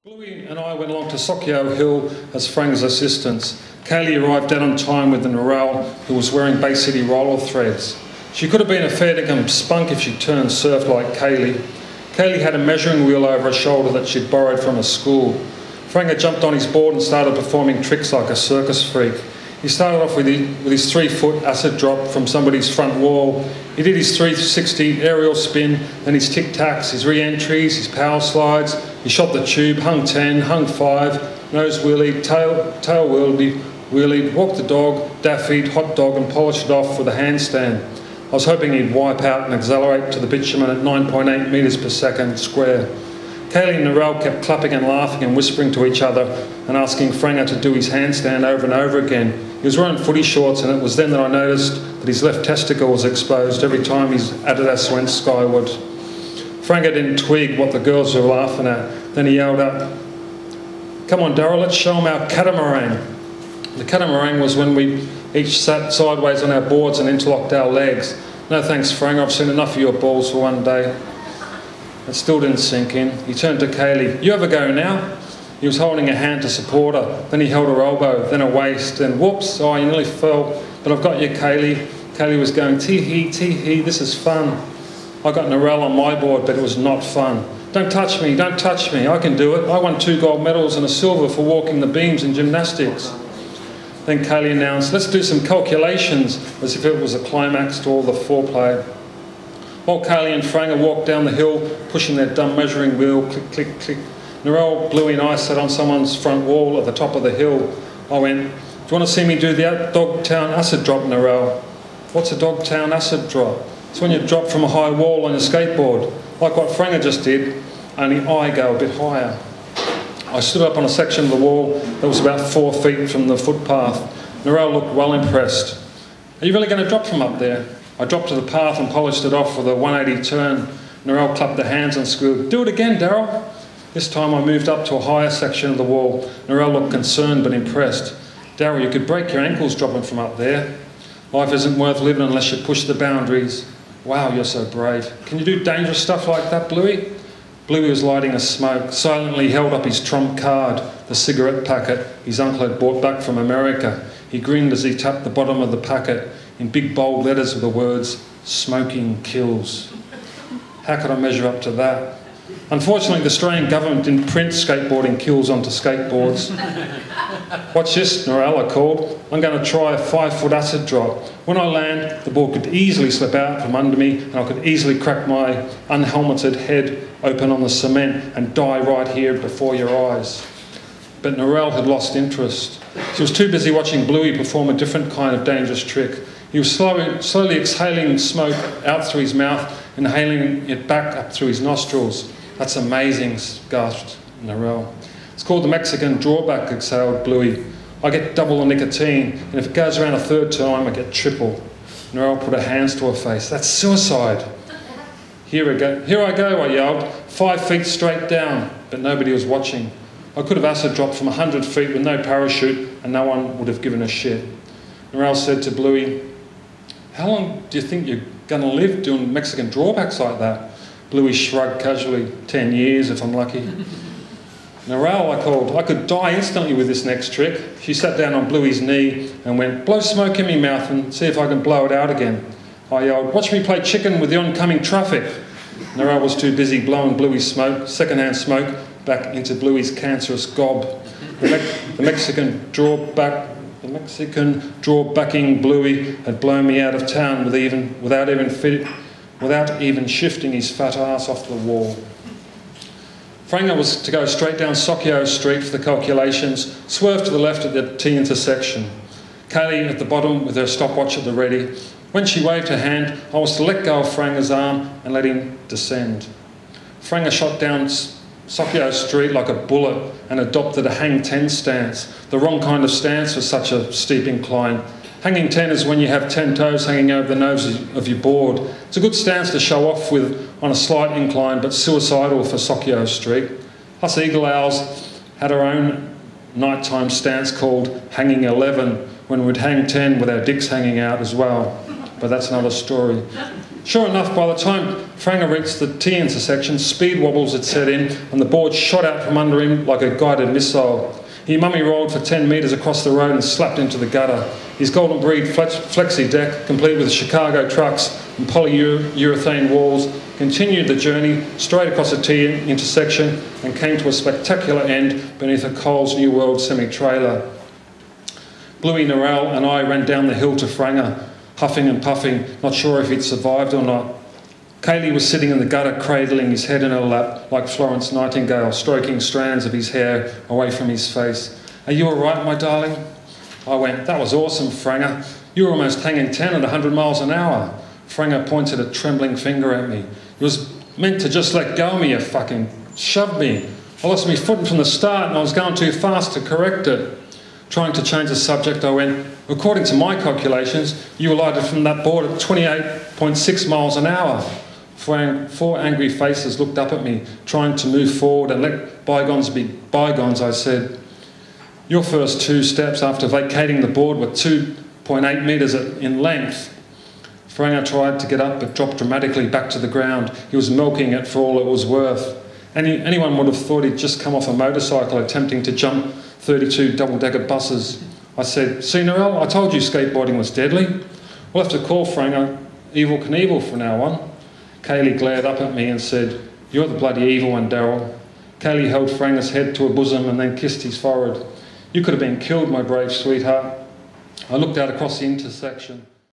Bluey and I went along to Sockyo Hill as Frank's assistants. Kaylee arrived dead on time with the Narelle, who was wearing Bay City roller threads. She could have been a fair dinkum spunk if she'd turned surf like Kaylee. Kaylee had a measuring wheel over her shoulder that she'd borrowed from her school. Frank had jumped on his board and started performing tricks like a circus freak. He started off with his 3-foot acid drop from somebody's front wall. He did his 360 aerial spin, then his tic-tacs, his re-entries, his power slides. He shot the tube, hung 10, hung 5, nose wheelie, tail wheelie, walked the dog, daffied, hot dog and polished it off with a handstand. I was hoping he'd wipe out and accelerate to the bitumen at 9.8 metres per second square. Kaylee and Narelle kept clapping and laughing and whispering to each other and asking Franger to do his handstand over and over again. He was wearing footy shorts, and it was then that I noticed that his left testicle was exposed every time his Adidas went skyward. Franger didn't twig what the girls were laughing at. Then he yelled out, "Come on, Darryl, let's show them our catamaran." The catamaran was when we each sat sideways on our boards and interlocked our legs. "No thanks, Franger, I've seen enough of your balls for one day." It still didn't sink in. He turned to Kaylee. "You have a go now?" He was holding a hand to support her. Then he held her elbow, then her waist, then whoops, oh, you nearly fell. "But I've got you, Kaylee." Kaylee was going, tee-hee, this is fun. I got Narelle on my board, but it was not fun. Don't touch me, I can do it. I won 2 gold medals and a silver for walking the beams in gymnastics." Then Kaylee announced, "Let's do some calculations," as if it was a climax to all the foreplay. While Kaylee and Franger walked down the hill, pushing their dumb measuring wheel, click, click, click, Narelle, Bluey and I sat on someone's front wall at the top of the hill. I went, "Do you want to see me do the Dogtown acid drop, Narelle?" "What's a Dogtown acid drop?" "It's when you drop from a high wall on your skateboard, like what Franger just did, only I go a bit higher." I stood up on a section of the wall that was about 4 feet from the footpath. Narelle looked well impressed. "Are you really going to drop from up there?" I dropped to the path and polished it off with a 180 turn. Narelle clapped her hands and squealed, "Do it again, Darryl." This time I moved up to a higher section of the wall. Narelle looked concerned but impressed. "Darryl, you could break your ankles dropping from up there. Life isn't worth living unless you push the boundaries." "Wow, you're so brave. Can you do dangerous stuff like that, Bluey?" Bluey was lighting a smoke. Silently held up his trump card, the cigarette packet his uncle had brought back from America. He grinned as he tapped the bottom of the packet. In big bold letters were the words, "Smoking kills." How could I measure up to that? Unfortunately, the Australian government didn't print skateboarding kills onto skateboards. "Watch this, Narelle," I called. "I'm going to try a 5-foot acid drop. When I land, the board could easily slip out from under me and I could easily crack my unhelmeted head open on the cement and die right here before your eyes." But Narelle had lost interest. She was too busy watching Bluey perform a different kind of dangerous trick. He was slowly exhaling smoke out through his mouth, inhaling it back up through his nostrils. "That's amazing," gasped Narelle. "It's called the Mexican drawback," exhaled Bluey. "I get double the nicotine, and if it goes around a 3rd time, I get triple." Narelle put her hands to her face. "That's suicide." Here I go, I yelled. 5 feet straight down, but nobody was watching. I could have acid dropped from 100 feet with no parachute, and no one would have given a shit. Narelle said to Bluey, "How long do you think you're going to live doing Mexican drawbacks like that?" Bluey shrugged casually. 10 years if I'm lucky. "Narelle," I called, "I could die instantly with this next trick." She sat down on Bluey's knee and went, "Blow smoke in me mouth and see if I can blow it out again." I yelled, "Watch me play chicken with the oncoming traffic." Narelle was too busy blowing Bluey's smoke, second-hand smoke, back into Bluey's cancerous gob. The Mexican drawbacking Bluey had blown me out of town without even shifting his fat ass off the wall. Franger was to go straight down Sockyo Street for the calculations, swerve to the left at the T intersection. Kaylee at the bottom with her stopwatch at the ready. When she waved her hand, I was to let go of Franger's arm and let him descend. Franger shot down Sockyo Street like a bullet and adopted a hang 10 stance, the wrong kind of stance for such a steep incline. Hanging 10 is when you have 10 toes hanging over the nose of your board. It's a good stance to show off with on a slight incline, but suicidal for Sockyo Street. Us Eagle Owls had our own nighttime stance called hanging 11, when we'd hang 10 with our dicks hanging out as well. But that's another story. Sure enough, by the time Franger reached the T intersection, speed wobbles had set in and the board shot out from under him like a guided missile. He mummy rolled for 10 metres across the road and slapped into the gutter. His golden breed flexi deck, complete with Chicago trucks and polyurethane walls, continued the journey straight across the T intersection and came to a spectacular end beneath a Coles New World semi-trailer. Bluey Norell and I ran down the hill to Franger, huffing and puffing, not sure if he'd survived or not. Kaylee was sitting in the gutter, cradling his head in her lap like Florence Nightingale, stroking strands of his hair away from his face. "Are you all right, my darling?" I went, "That was awesome, Franger. You were almost hanging 10 at 100 miles an hour." Franger pointed a trembling finger at me. "You was meant to just let go of me, you fucking shoved me. I lost my footing from the start and I was going too fast to correct it." Trying to change the subject, I went, "According to my calculations, you alighted from that board at 28.6 miles an hour. Four angry faces looked up at me, trying to move forward and let bygones be bygones. I said, "Your first 2 steps after vacating the board were 2.8 metres in length." Franger tried to get up but dropped dramatically back to the ground. He was milking it for all it was worth. Anyone would have thought he'd just come off a motorcycle attempting to jump 32 double-decker buses. I said, "See, Norell, I told you skateboarding was deadly. We'll have to call Franger Evel Knievel from now on." Kaylee glared up at me and said, "You're the bloody evil one, Daryl." Kaylee held Franger's head to her bosom and then kissed his forehead. "You could have been killed, my brave sweetheart." I looked out across the intersection.